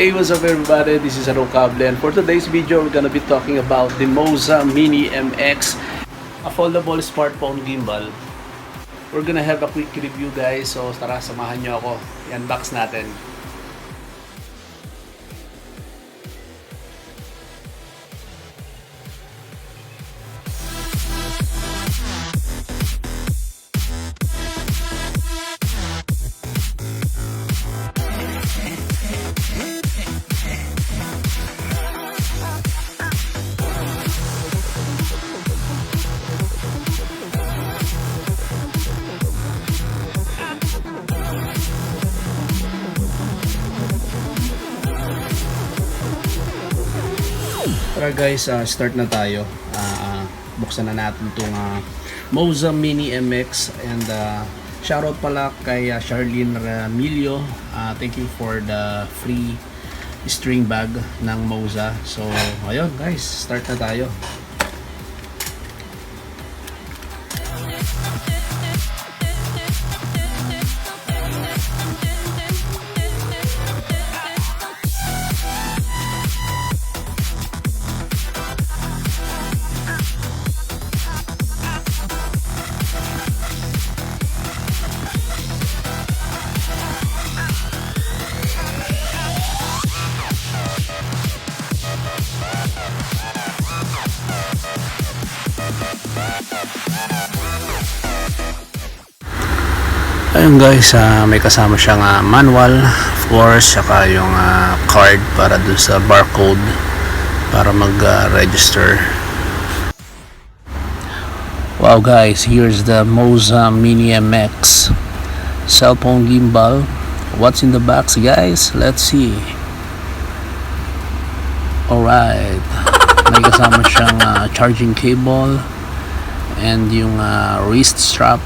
Hey, what's up everybody? This is Aro Cable, and for today's video, we're gonna be talking about the Moza Mini MX, a foldable smartphone gimbal. We're gonna have a quick review, guys. So tara, samahan nyo ako. I-unbox natin. Tara guys, start na tayo. Buksan na natin itong Moza Mini MX, and shoutout pala kay Charlene Ramilio. Thank you for the free string bag ng Moza. So ayun guys, start na tayo. Ayun guys, may kasama siyang manual, of course, saka yung card para dun sa barcode para mag-register. Wow guys, here's the Moza Mini MX cellphone gimbal. What's in the box guys? Let's see. Alright, may kasama siyang charging cable and yung wrist strap.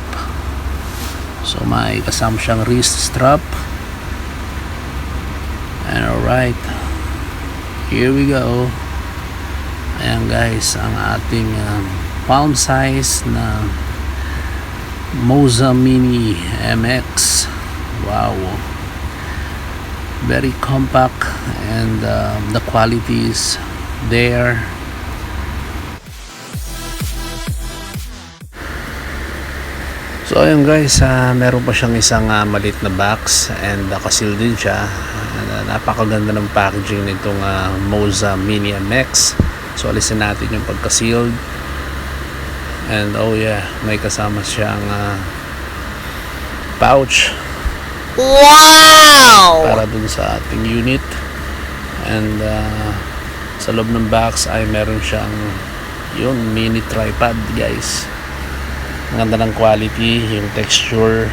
So may kasama siyang wrist strap. And alright, here we go. Ayan guys, ang ating palm size na Moza Mini MX. Wow, very compact, and the quality is there. So ayun guys, meron pa siyang isang maliit na box, and nakaseal din siya. Napakaganda ng packaging nitong Moza Mini MX. So alisin natin yung pagka-sealed. And oh yeah, may kasama siyang pouch. Wow! Para dun sa ating unit. And sa loob ng box ay meron siyang yung mini tripod guys. Ang ganda ng quality, yung texture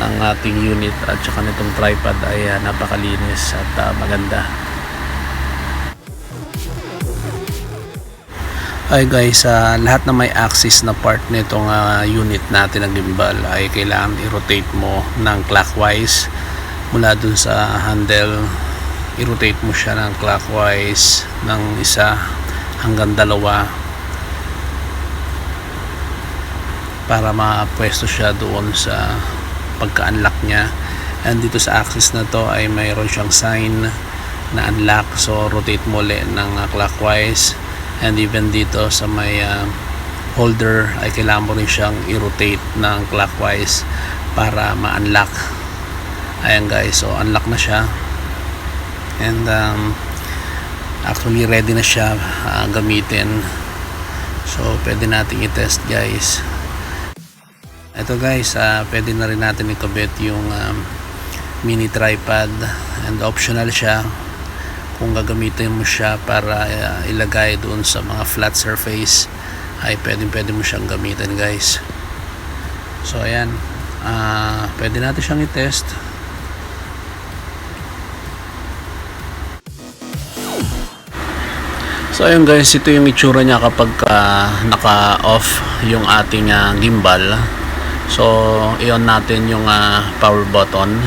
ng ating unit at saka nitong tripod ay napakalinis at maganda. Ay guys, lahat na may axis na part nitong unit natin ng gimbal ay kailangan i-rotate mo ng clockwise. Mula dun sa handle, i-rotate mo siya ng clockwise ng isa hanggang dalawa para mapwesto siya doon sa pagka-unlock niya. And dito sa axis na to ay mayroon siyang sign na unlock, so rotate mo ulit ng clockwise. And even dito sa may holder ay kailangan mo rin siyang i-rotate ng clockwise para ma-unlock. Ayan guys, so unlock na siya, and actually ready na siya gamitin. So pwede natin i-test guys. Ito guys, pwede na rin natin ikabit yung mini tripod, and optional siya kung gagamitin mo siya para ilagay doon sa mga flat surface, ay pwede mo siyang gamitin guys. So ayan, pwede natin siyang i-test. So ayun guys, ito yung itsura niya kapag naka-off yung ating gimbal. So i-on natin yung power button,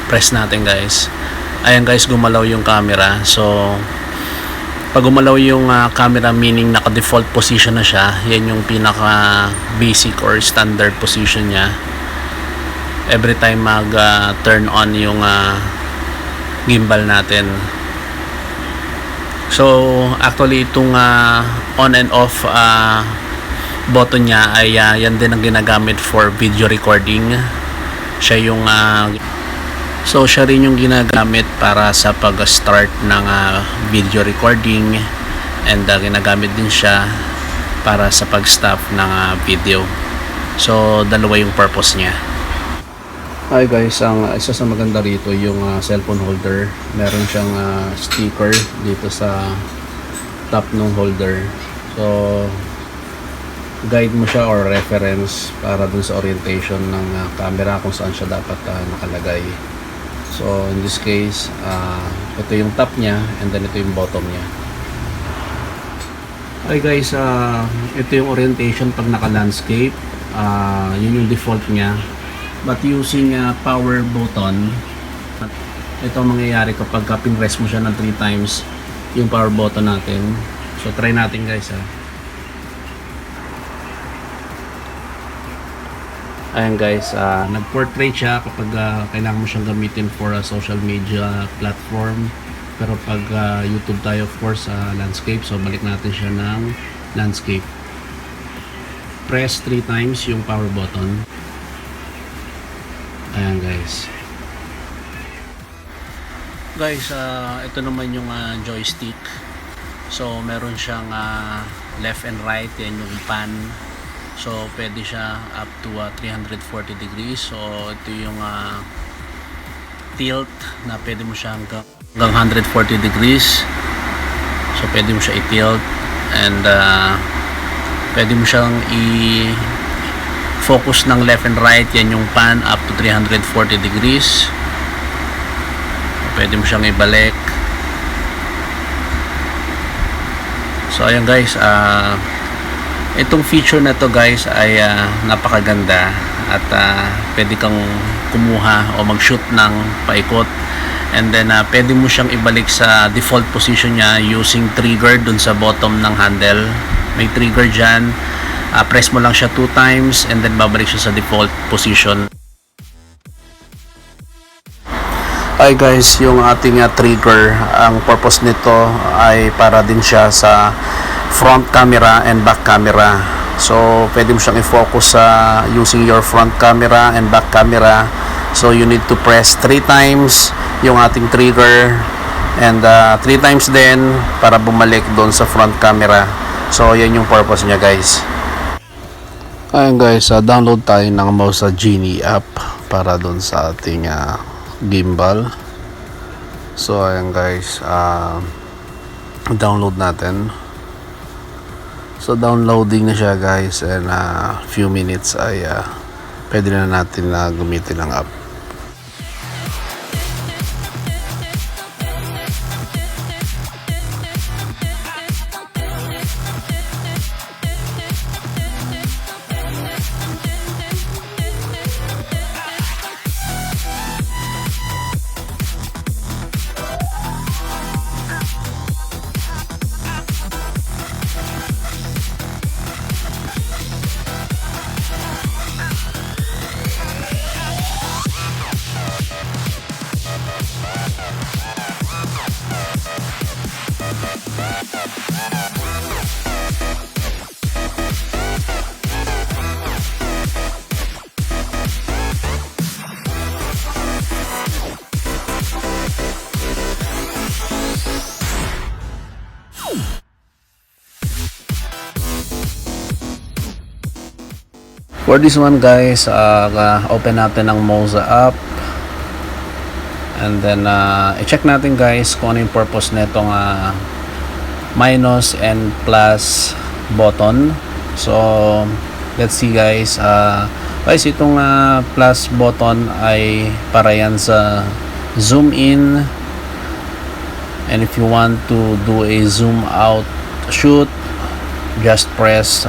press natin guys. Ayan guys, gumalaw yung camera. So pag gumalaw yung camera, meaning naka default position na siya. Yan yung pinaka basic or standard position niya. Every time mag turn on yung gimbal natin. So actually itong on and off button niya ay yan din ang ginagamit for video recording. Siya yung so siya rin yung ginagamit para sa pag-start ng video recording, and ginagamit din siya para sa pag-stop ng video. So dalawa yung purpose niya. Hi guys, ang isa sa maganda rito yung cellphone holder. Meron siyang sticker dito sa top ng holder. So guide mo siya or reference para dun sa orientation ng camera kung saan siya dapat nakalagay. So in this case, ito yung top niya, and then ito yung bottom niya. Hi guys, ito yung orientation pag naka-landscape. Yun yung default niya. But using power button, ito ang mangyayari kapag pinress mo siya ng 3 times yung power button natin. So try natin guys. Ayan guys, nag-portrait siya kapag kailangan mo siyang gamitin for a social media platform. Pero pag YouTube tayo, of course, landscape. So balik natin siya ng landscape. Press 3 times yung power button. Ayan guys. Guys, ito naman yung joystick. So meron siyang left and right, yan yung pan. So pwede siya up to 340 degrees. So ito yung tilt na pwede mo siya hanggang 140 degrees. So pwede mo siya i-tilt, and pwede mo siyang focus ng left and right, yan yung pan up to 340 degrees. Pwede mo siyang ibalik. So ayan guys, itong feature na to guys ay napakaganda, at pwede kang kumuha o mag-shoot ng paikot, and then pwede mo siyang ibalik sa default position niya using trigger dun sa bottom ng handle. May trigger dyan. Press mo lang siya 2 times, and then babalik siya sa default position. Hi guys, yung ating trigger, ang purpose nito ay para din siya sa front camera and back camera. So pwede mo siyang i-focus using your front camera and back camera. So you need to press 3 times yung ating trigger, and 3 times din para bumalik doon sa front camera. So yan yung purpose niya guys. Ayan guys, download tayo ng Moza Genie app para doon sa ating gimbal. So ayan guys, download natin. So downloading na siya guys, and few minutes ay pwede na natin gamitin ang app. For this one guys, open natin ang Moza app, and then i-check natin guys kung ano yung purpose nitong minus and plus button. So let's see guys. Guys, itong plus button ay para yan sa zoom in, and if you want to do a zoom out shoot, just press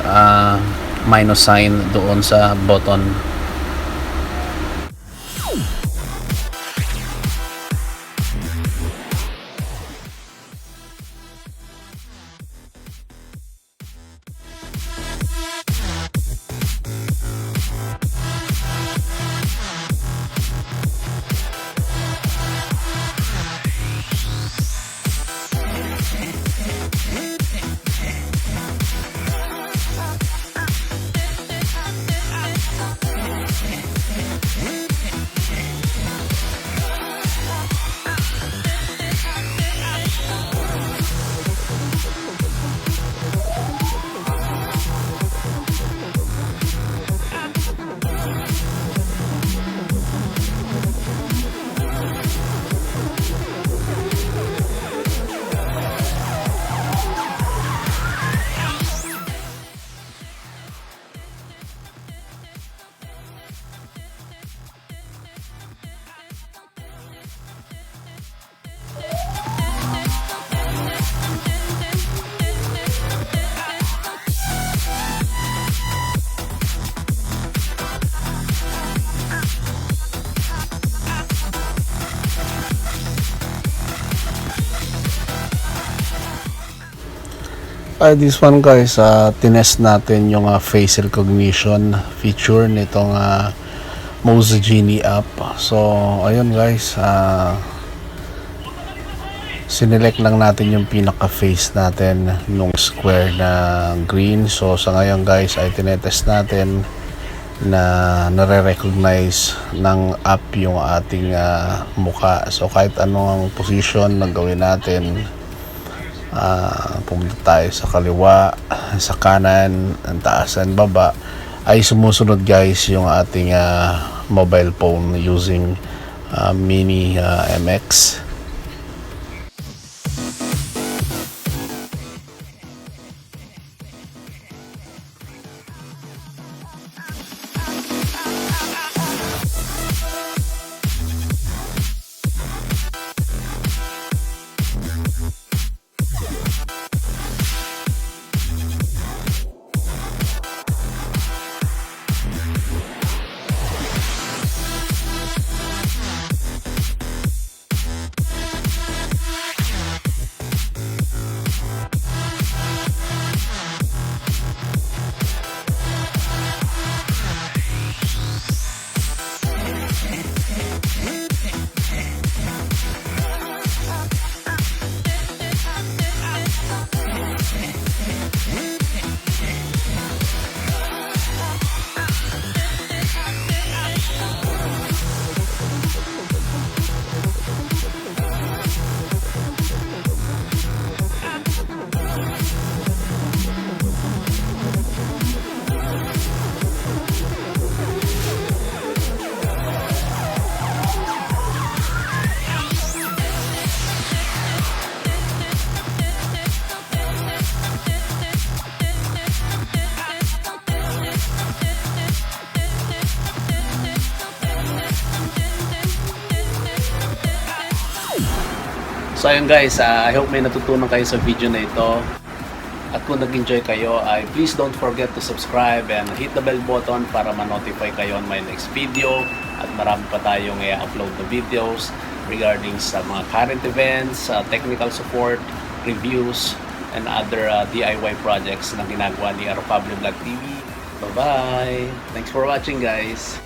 minus sign doon sa button. This one guys, tinest natin yung face recognition feature nitong Moza Genie app. So ayun guys, sinelect lang natin yung pinaka face natin nung square na green. So sa ngayon guys ay tinetest natin na nare-recognize ng app yung ating mukha. So kahit anong position na gawin natin, pumunta tayo sa kaliwa, sa kanan, ang taas, ang baba, ay sumusunod guys yung ating mobile phone using mini MX. So ayun guys, I hope may natutunan kayo sa video na ito. At kung nag-enjoy kayo, ay please don't forget to subscribe and hit the bell button para ma-notify kayo on my next video. At marami pa tayong i-upload na videos regarding sa mga current events, technical support, reviews, and other DIY projects na ginagawa ni Republic Vlog TV. Bye-bye! Thanks for watching guys!